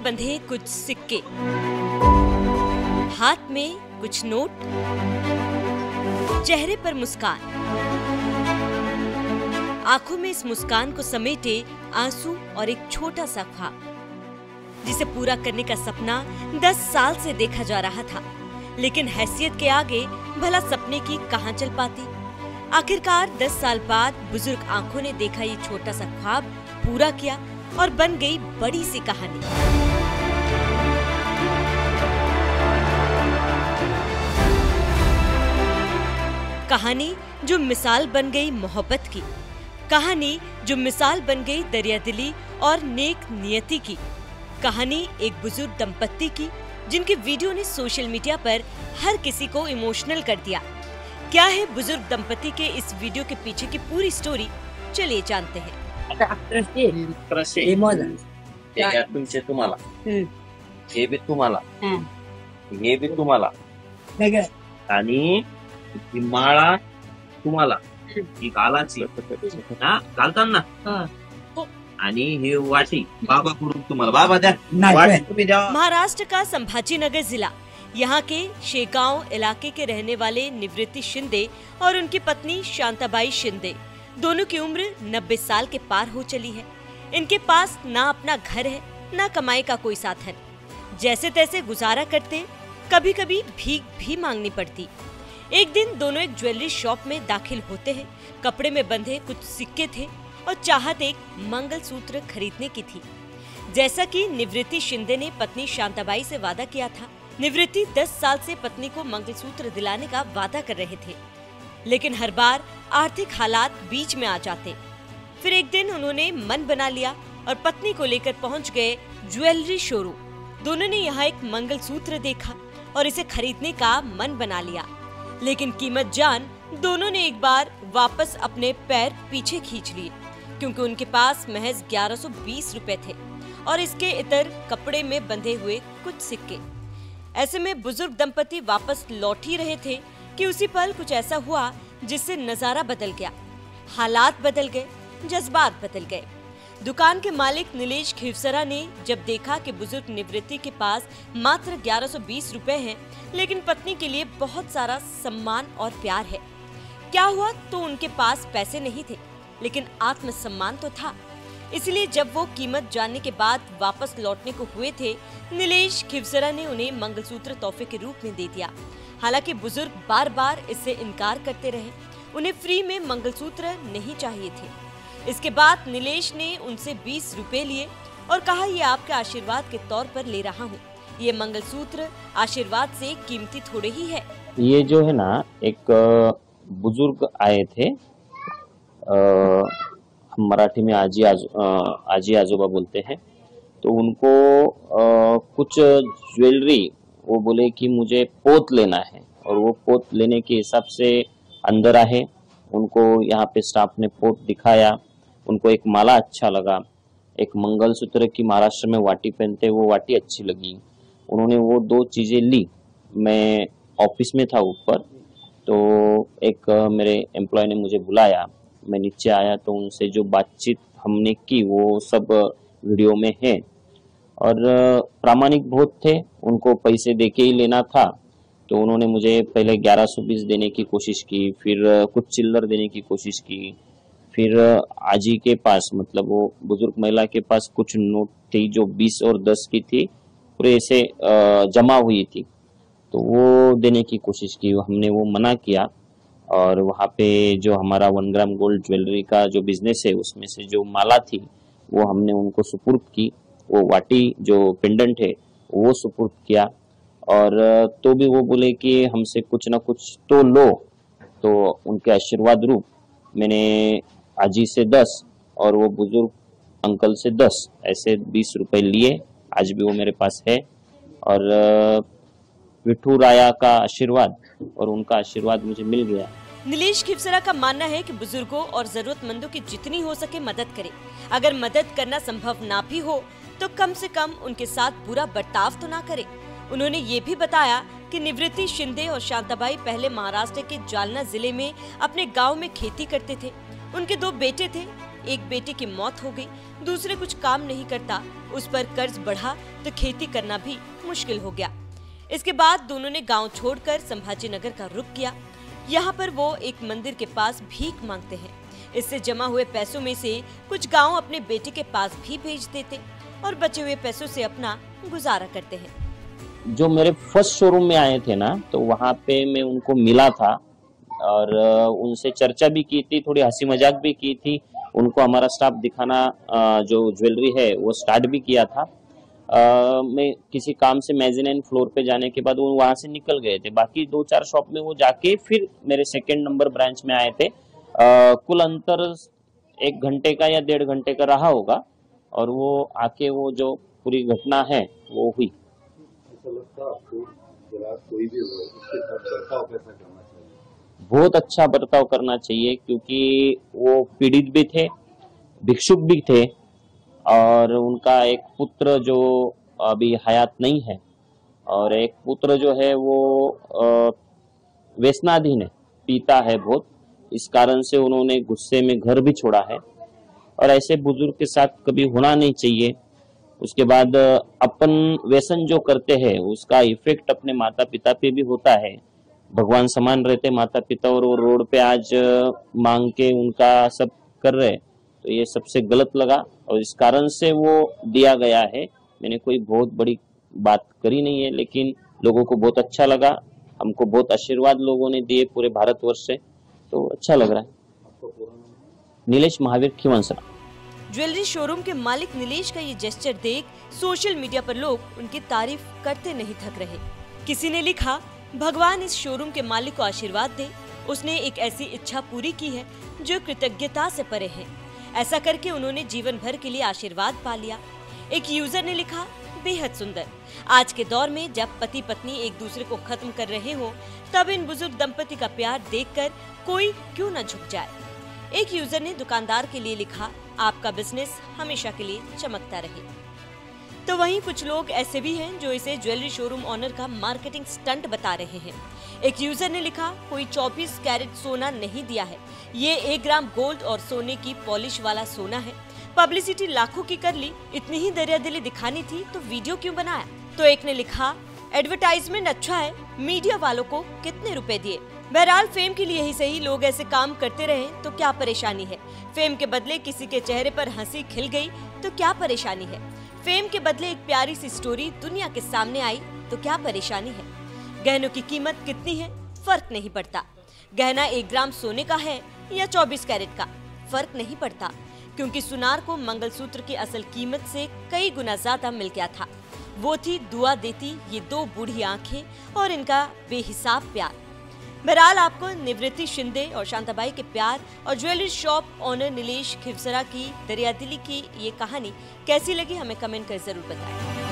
बंधे कुछ सिक्के, हाथ में कुछ नोट, चेहरे पर मुस्कान, आंखों में इस मुस्कान को समेटे आंसू और एक छोटा सा ख्वाब, जिसे पूरा करने का सपना 10 साल से देखा जा रहा था। लेकिन हैसियत के आगे भला सपने की कहां चल पाती। आखिरकार 10 साल बाद बुजुर्ग आंखों ने देखा ये छोटा सा ख्वाब पूरा किया और बन गई बड़ी सी कहानी। कहानी जो मिसाल बन गई मोहब्बत की, कहानी जो मिसाल बन गई दरियादिली और नेक नियति की, कहानी एक बुजुर्ग दंपत्ति की जिनके वीडियो ने सोशल मीडिया पर हर किसी को इमोशनल कर दिया। क्या है बुजुर्ग दंपति के इस वीडियो के पीछे की पूरी स्टोरी, चलिए जानते हैं। तुमचे तुम्हाला हे बी तुम्हाला हे बी तुम्हाला आणि ही माळा तुम्हाला ही गालाची घालताना आणि ही वाटी बाबा करून तुम्हाला बाबा द्या वाटी तुम्ही द्या। महाराष्ट्र का संभाजीनगर जिला, यहाँ के शेगांव इलाके के रहने वाले निवृत्ति शिंदे और उनकी पत्नी शांताबाई शिंदे, दोनों की उम्र 90 साल के पार हो चली है। इनके पास ना अपना घर है, ना कमाई का कोई साधन, जैसे तैसे गुजारा करते, कभी कभी भीख भी मांगनी पड़ती। एक दिन दोनों एक ज्वेलरी शॉप में दाखिल होते हैं। कपड़े में बंधे कुछ सिक्के थे और चाहत एक मंगलसूत्र खरीदने की थी। जैसा कि निवृत्ति शिंदे ने पत्नी शांताबाई से वादा किया था, निवृत्ति 10 साल से पत्नी को मंगलसूत्र दिलाने का वादा कर रहे थे, लेकिन हर बार आर्थिक हालात बीच में आ जाते। फिर एक दिन उन्होंने मन बना लिया और पत्नी को लेकर पहुंच गए ज्वेलरी शोरूम। दोनों ने यहाँ एक मंगलसूत्र देखा और इसे खरीदने का मन बना लिया, लेकिन कीमत जान दोनों ने एक बार वापस अपने पैर पीछे खींच लिए, क्योंकि उनके पास महज 1120 रुपए थे और इसके इतर कपड़े में बंधे हुए कुछ सिक्के। ऐसे में बुजुर्ग दंपति वापस लौट ही रहे थे कि उसी पल कुछ ऐसा हुआ जिससे नजारा बदल गया, हालात बदल गए, जज्बात बदल गए। दुकान के मालिक नीलेश खिवसरा ने जब देखा कि बुजुर्ग निवृत्ति के पास मात्र 1120 रुपए हैं, लेकिन पत्नी के लिए बहुत सारा सम्मान और प्यार है। क्या हुआ तो उनके पास पैसे नहीं थे, लेकिन आत्मसम्मान तो था। इसलिए जब वो कीमत जानने के बाद वापस लौटने को हुए थे, नीलेश खिवसरा ने उन्हें मंगलसूत्र तोहफे के रूप में दे दिया। हालांकि बुजुर्ग बार बार इससे इनकार करते रहे, उन्हें फ्री में मंगलसूत्र नहीं चाहिए थे। इसके बाद नीलेश ने उनसे 20 रुपए लिए और कहा, ये आपके आशीर्वाद के तौर पर ले रहा हूँ। ये मंगलसूत्र आशीर्वाद से कीमती थोड़े ही है। ये जो है ना, एक बुजुर्ग आए थे, हम मराठी में आजी आजोबा बोलते हैं, तो उनको कुछ ज्वेलरी, वो बोले कि मुझे पोत लेना है और वो पोत लेने के हिसाब से अंदर आए। उनको यहाँ पे स्टाफ ने पोत दिखाया, उनको एक माला अच्छा लगा, एक मंगलसूत्र की महाराष्ट्र में वाटी पहनते, वो वाटी अच्छी लगी। उन्होंने वो 2 चीजें ली। मैं ऑफिस में था ऊपर, तो एक मेरे एम्प्लॉय ने मुझे बुलाया, मैं नीचे आया तो उनसे जो बातचीत हमने की वो सब वीडियो में है। और प्रामाणिक बहुत थे, उनको पैसे देके ही लेना था, तो उन्होंने मुझे पहले 1120 देने की कोशिश की, फिर कुछ चिल्लर देने की कोशिश की। फिर आजी के पास, मतलब वो बुजुर्ग महिला के पास कुछ नोट थी जो 20 और 10 की थी, पूरे ऐसे जमा हुई थी, तो वो देने की कोशिश की। हमने वो मना किया और वहाँ पे जो हमारा 1 ग्राम गोल्ड ज्वेलरी का जो बिजनेस है, उसमें से जो माला थी वो हमने उनको सुपुर्द की। वो वाटी जो पेंडेंट है वो सुपुर्द किया, और तो भी वो बोले कि हमसे कुछ ना कुछ तो लो। तो उनके आशीर्वाद रूप मैंने आजी से 10 और वो बुजुर्ग अंकल से 10 ऐसे 20 रुपए लिए। आज भी वो मेरे पास है, और विठू राया का आशीर्वाद और उनका आशीर्वाद मुझे मिल गया। नीलेश खिवसरा का मानना है कि बुजुर्गों और जरूरतमंदों की जितनी हो सके मदद करें। अगर मदद करना संभव ना भी हो तो कम से कम उनके साथ बुरा बर्ताव तो ना करें। उन्होंने ये भी बताया कि निवृत्ति शिंदे और शांताबाई पहले महाराष्ट्र के जालना जिले में अपने गांव में खेती करते थे। उनके 2 बेटे थे, एक बेटे की मौत हो गई, दूसरे कुछ काम नहीं करता, उस पर कर्ज बढ़ा तो खेती करना भी मुश्किल हो गया। इसके बाद दोनों ने गांव छोड़कर संभाजीनगर का रुख किया। यहाँ पर वो एक मंदिर के पास भीख मांगते हैं। इससे जमा हुए पैसों में से कुछ गांव अपने बेटे के पास भी भेज देते और बचे हुए पैसों से अपना गुजारा करते हैं। जो मेरे फर्स्ट शोरूम में आए थे ना, तो वहाँ पे मैं उनको मिला था और उनसे चर्चा भी की थी, थोड़ी हंसी मजाक भी की थी। उनको हमारा स्टाफ दिखाना जो ज्वेलरी है वो स्टार्ट भी किया था। मैं किसी काम से मेज़ानाइन फ्लोर पे जाने के बाद वो वहाँ से निकल गए थे। बाकी 2-4 शॉप में वो जाके फिर मेरे सेकंड नंबर ब्रांच में आए थे। कुल अंतर 1 घंटे का या 1.5 घंटे का रहा होगा और वो आके वो जो पूरी घटना है वो हुई। ऐसा लगता आपको कोई भी हो उसके साथ बर्ताव कैसा करना चाहिए? बहुत अच्छा बर्ताव करना चाहिए, क्योंकि वो पीड़ित भी थे, भिक्षुक भी थे और उनका एक पुत्र जो अभी हयात नहीं है और एक पुत्र जो है वो व्यसनाधीन है, पीता है बहुत। इस कारण से उन्होंने गुस्से में घर भी छोड़ा है और ऐसे बुजुर्ग के साथ कभी होना नहीं चाहिए। उसके बाद अपन व्यसन जो करते हैं उसका इफेक्ट अपने माता पिता पे भी होता है। भगवान समान रहते माता पिता और वो रोड पे आज मांग के उनका सब कर रहे, तो ये सबसे गलत लगा और इस कारण से वो दिया गया है। मैंने कोई बहुत बड़ी बात करी नहीं है, लेकिन लोगों को बहुत अच्छा लगा। हमको बहुत आशीर्वाद लोगों ने दिए पूरे भारतवर्ष से, तो अच्छा लग रहा है। नीलेश महावीर खीवंसरा। ज्वेलरी शोरूम के मालिक नीलेश का ये जेस्चर देख सोशल मीडिया पर लोग उनकी तारीफ करते नहीं थक रहे। किसी ने लिखा, भगवान इस शोरूम के मालिक को आशीर्वाद दे, उसने एक ऐसी इच्छा पूरी की है जो कृतज्ञता से परे है। ऐसा करके उन्होंने जीवन भर के लिए आशीर्वाद पा लिया। एक यूजर ने लिखा, बेहद सुंदर। आज के दौर में जब पति पत्नी एक दूसरे को खत्म कर रहे हो, तब इन बुजुर्ग दंपति का प्यार देखकर कोई क्यों न झुक जाए। एक यूजर ने दुकानदार के लिए लिखा, आपका बिजनेस हमेशा के लिए चमकता रहे। तो वहीं कुछ लोग ऐसे भी हैं जो इसे ज्वेलरी शोरूम ऑनर का मार्केटिंग स्टंट बता रहे हैं। एक यूजर ने लिखा, कोई 24 कैरेट सोना नहीं दिया है, ये 1 ग्राम गोल्ड और सोने की पॉलिश वाला सोना है। पब्लिसिटी लाखों की कर ली, इतनी ही दरियादिली दिखानी थी तो वीडियो क्यों बनाया। तो एक ने लिखा, एडवर्टाइजमेंट अच्छा है, मीडिया वालों को कितने रुपए दिए। बहरहाल फेम के लिए ही सही लोग ऐसे काम करते रहे तो क्या परेशानी है। फेम के बदले किसी के चेहरे पर हंसी खिल गई तो क्या परेशानी है। फेम के बदले एक प्यारी सी स्टोरी दुनिया के सामने आई तो क्या परेशानी है। गहनों की कीमत कितनी है फर्क नहीं पड़ता। गहना 1 ग्राम सोने का है या 24 कैरेट का, फर्क नहीं पड़ता, क्योंकि सुनार को मंगलसूत्र की असल कीमत से कई गुना ज्यादा मिल गया था। वो थी दुआ देती ये 2 बूढ़ी आंखें और इनका बेहिसाब प्यार। बहरहाल आपको निवृत्ति शिंदे और शांताबाई के प्यार और ज्वेलरी शॉप ऑनर नीलेश खीवसरा की दरियादिली की ये कहानी कैसी लगी, हमें कमेंट कर जरूर बताएं।